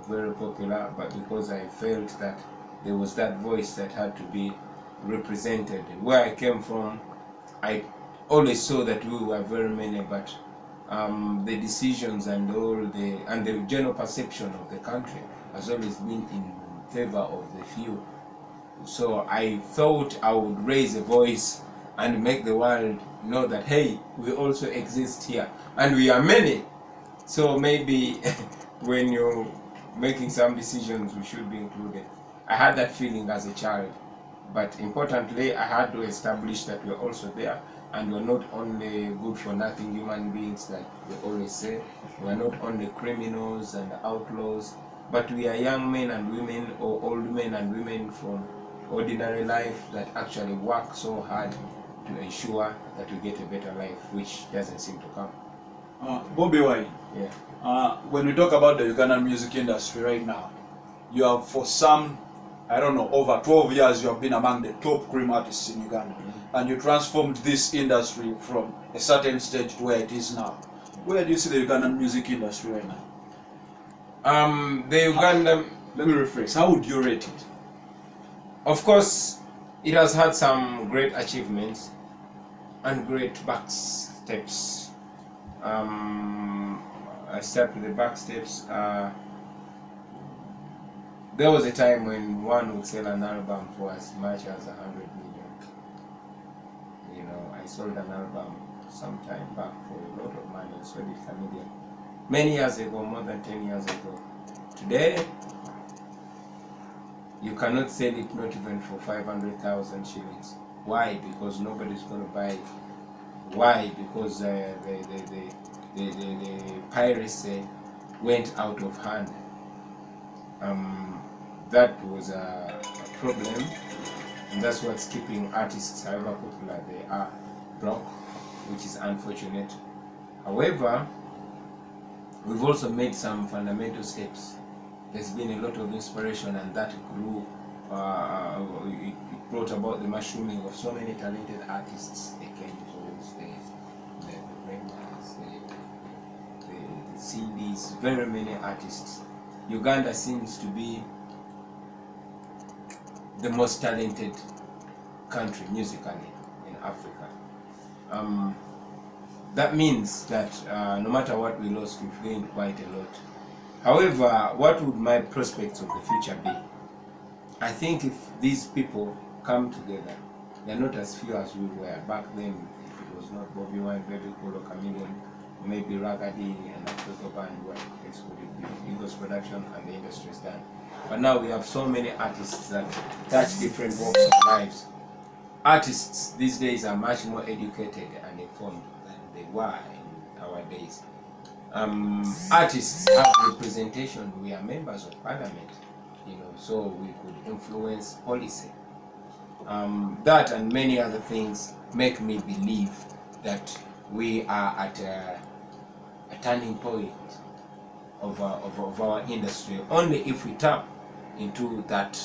very popular, but because I felt that there was that voice that had to be represented. Where I came from, I always saw that we were very many, but the decisions and the general perception of the country has always been in favor of the few. So I thought I would raise a voice and make the world know that, hey, we also exist here and we are many. So maybe when you're making some decisions, we should be included. I had that feeling as a child, but importantly, I had to establish that we're also there, and we're not only good for nothing human beings, like we always say. We're not only criminals and outlaws, but we are young men and women, or old men and women from ordinary life that actually work so hard to ensure that we get a better life, which doesn't seem to come. Bobi Wine. Yeah. When we talk about the Ugandan music industry right now, you have, for some, I don't know, over 12 years, you have been among the top cream artists in Uganda. And you transformed this industry from a certain stage to where it is now. Where do you see the Ugandan music industry right now? The Ugandan... Let me rephrase. How would you rate it? Of course, it has had some great achievements and great back steps. I step to the back steps. There was a time when one would sell an album for as much as 100 million. You know, I sold an album some time back for a lot of money, so did Chameleon. Many years ago, more than 10 years ago. Today, you cannot sell it, not even for 500,000 shillings. Why? Because nobody's going to buy it. Why? Because the piracy went out of hand. That was a problem, and that's what's keeping artists, however popular they are, broke, which is unfortunate. However, we've also made some fundamental steps. There's been a lot of inspiration, and that grew. It brought about the mushrooming of so many talented artists. The Kenjos, the Rangers, the CDs, very many artists. Uganda seems to be the most talented country musically in Africa. That means that no matter what we lost, we've gained quite a lot. However, what would my prospects of the future be? I think if these people come together, they're not as few as we were back then. If it was not Bobi Wine, Baby Cool, Chameleon, maybe Ragadi and Africa Band, what else would it be? Eagles Production, and the industry is done. But now we have so many artists that touch different walks of lives. Artists these days are much more educated and informed than they were in our days. Artists have representation. We are members of parliament, you know, so we could influence policy. That and many other things make me believe that we are at a turning point of our industry, only if we tap into that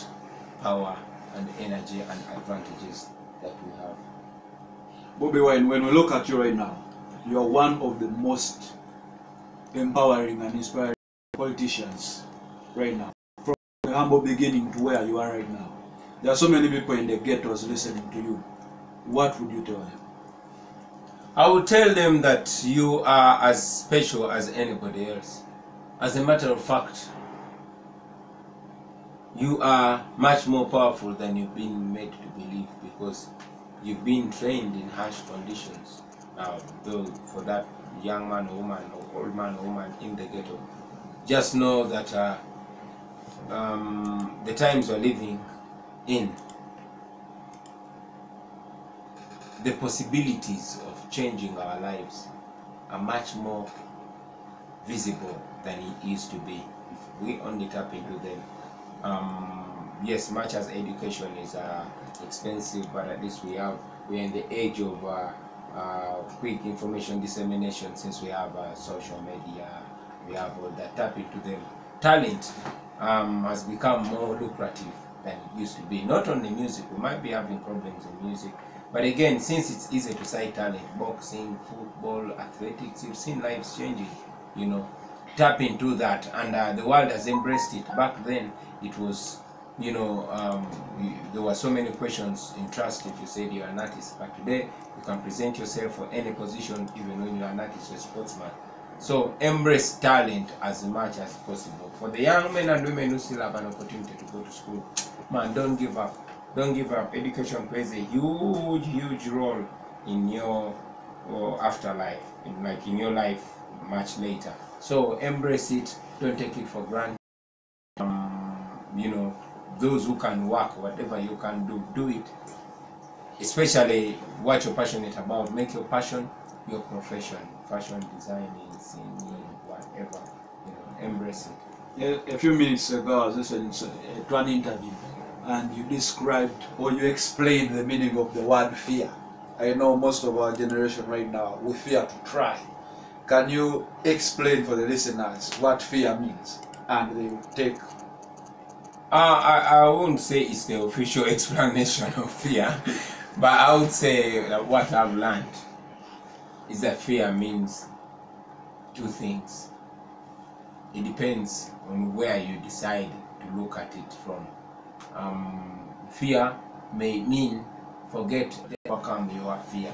power and energy and advantages that we have. Bobi Wine, when we look at you right now, you are one of the most empowering and inspiring politicians right now. From the humble beginning to where you are right now. There are so many people in the ghettos listening to you. What would you tell them? I would tell them that you are as special as anybody else. As a matter of fact, you are much more powerful than you've been made to believe, because you've been trained in harsh conditions. Now, though, for that young man or woman or old man or woman in the ghetto, just know that the times we're living in, the possibilities of changing our lives are much more visible than it used to be if we only tap into them. Yes, much as education is expensive, but at least we're in the age of quick information dissemination, since we have social media, we have all that. Tap into them. Talent has become more lucrative than it used to be. Not only music, we might be having problems in music, but again, since it's easy to cite talent, boxing, football, athletics, you've seen lives changing, you know. tap into that, and the world has embraced it. Back then, it was, there were so many questions in trust if you said you're an artist. But today, you can present yourself for any position, even when you're an artist or a sportsman. So embrace talent as much as possible. For the young men and women who still have an opportunity to go to school, man, don't give up. Don't give up. Education plays a huge role in your afterlife, in your life much later. So embrace it. Don't take it for granted. Those who can work, whatever you can do, do it. Especially what you're passionate about. Make your passion your profession. Fashion designing, singing, whatever. Embrace it. A few minutes ago, I was listening to an interview, and you described or you explained the meaning of the word fear. I know most of our generation right now, we fear to try. Can you explain for the listeners what fear means? And they will take. I won't say it's the official explanation of fear, but I would say that what I've learned is that fear means two things. It depends on where you decide to look at it from. Fear may mean forget to overcome your fear.